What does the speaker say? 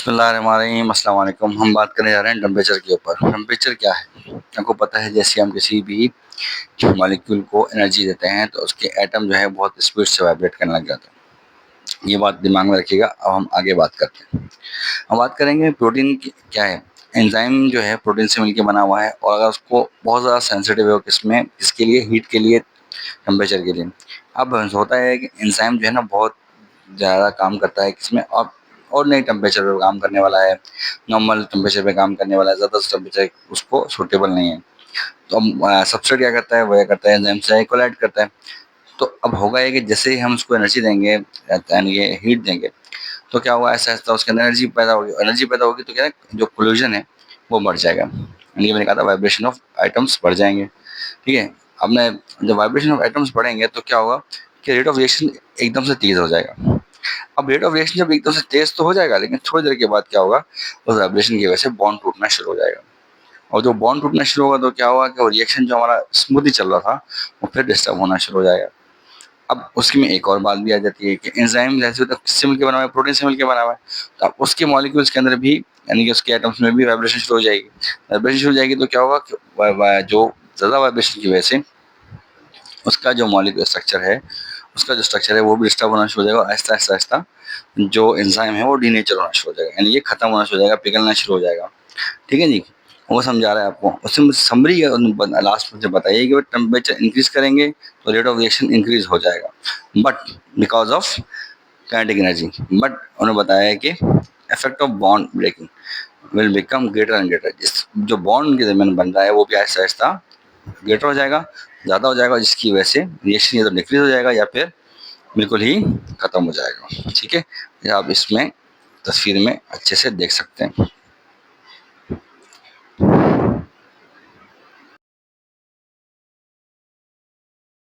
बिस्मिल्लाहिर्रहमानिर्रहीम, अस्सलाम वालेकुम। हम बात करने जा रहे हैं टेम्परेचर के ऊपर। टेम्परेचर क्या है? आपको पता है, जैसे हम किसी भी मॉलिक्यूल को एनर्जी देते हैं तो उसके एटम जो है बहुत स्पीड से वाइब्रेट करने लग जाते हैं। ये बात दिमाग में रखिएगा। अब हम आगे बात करते हैं। हम बात करेंगे प्रोटीन की क्या है। एंजाइम जो है प्रोटीन से मिलकर बना हुआ है, और अगर उसको बहुत ज़्यादा सेंसिटिव है किसमें, किसके लिए, हीट के लिए, टेम्परेचर के लिए। अब होता है कि एंजाइम जो है ना बहुत ज़्यादा काम करता है किसमें, और नई टेम्परेचर पे काम करने वाला है, नॉर्मल टेम्परेचर पे काम करने वाला है, ज़्यादा टेम्परेचर उसको सूटेबल नहीं है। तो अब सबस्ट्रेट क्या करता है, वो क्या करता है, एंजाइम से कोलाइड करता है। तो अब होगा ये कि जैसे ही हम उसको एनर्जी देंगे, यानी ये हीट देंगे, तो क्या होगा, ऐसा ऐसा उसके अंदर एनर्जी पैदा होगी। एनर्जी पैदा होगी तो क्या है, जो कोलिजन है वो बढ़ जाएगा। यानी कि मैंने कहा था वाइब्रेशन ऑफ आइटम्स बढ़ जाएंगे। ठीक है। अब मैं जब वाइब्रेशन ऑफ एटम्स बढ़ेंगे तो क्या होगा कि रेट ऑफ रिएक्शन एकदम से तेज हो जाएगा। अब रेट ऑफ रिएक्शन जब एकदम से तेज तो हो जाएगा, लेकिन थोड़ी देर के बाद क्या होगा, उस वाइब्रेशन की वजह से बॉन्ड टूटना शुरू हो जाएगा। और जो बॉन्ड टूटना शुरू होगा तो क्या होगा कि वो रिएक्शन जो हमारा स्मूथली चल रहा था वो फिर डिस्टर्ब होना शुरू हो जाएगा। अब उसकी में एक और बात भी आ जाती है कि एंजाइम जैसे होता है, किससे मिलकर बना हुआ है, प्रोटीन से मिलकर बना हुआ है। तो अब उसके मॉलिक्यूल्स के अंदर भी, यानी कि उसके एटम्स में भी वाइब्रेशन शुरू हो जाएगी। वाइब्रेशन शुरू हो जाएगी तो क्या होगा कि जो ज़्यादा वाइब्रेशन की वजह से उसका जो मॉलिक्यूलर स्ट्रक्चर है, उसका जो स्ट्रक्चर है वो भी डिस्टर्ब होना शुरू हो जाएगा। आहिस्ता आहिस्ता आहिस्ता जो एंजाइम है वो डीनेचर होना शुरू हो जाएगा, यानी ये खत्म होना शुरू हो जाएगा, पिघलना शुरू हो जाएगा। ठीक है जी। वो समझा रहा है आपको। उससे समरी लास्ट में मुझे बताइए कि टेम्परेचर इंक्रीज करेंगे तो रेट ऑफ रिएक्शन इंक्रीज हो जाएगा, but because of kinetic energy. But उन्होंने बताया है कि effect of bond breaking will become greater and greater. जिस जो बॉन्ड के दरमियान बन रहा है वो भी आहिस्ता आहिस्ता ग्रेटर हो जाएगा, ज़्यादा हो जाएगा, जिसकी वजह से रिएक्शन या तो डिक्रीज हो जाएगा या फिर बिल्कुल ही खत्म हो जाएगा। ठीक है। ये आप इसमें तस्वीर में अच्छे से देख सकते हैं।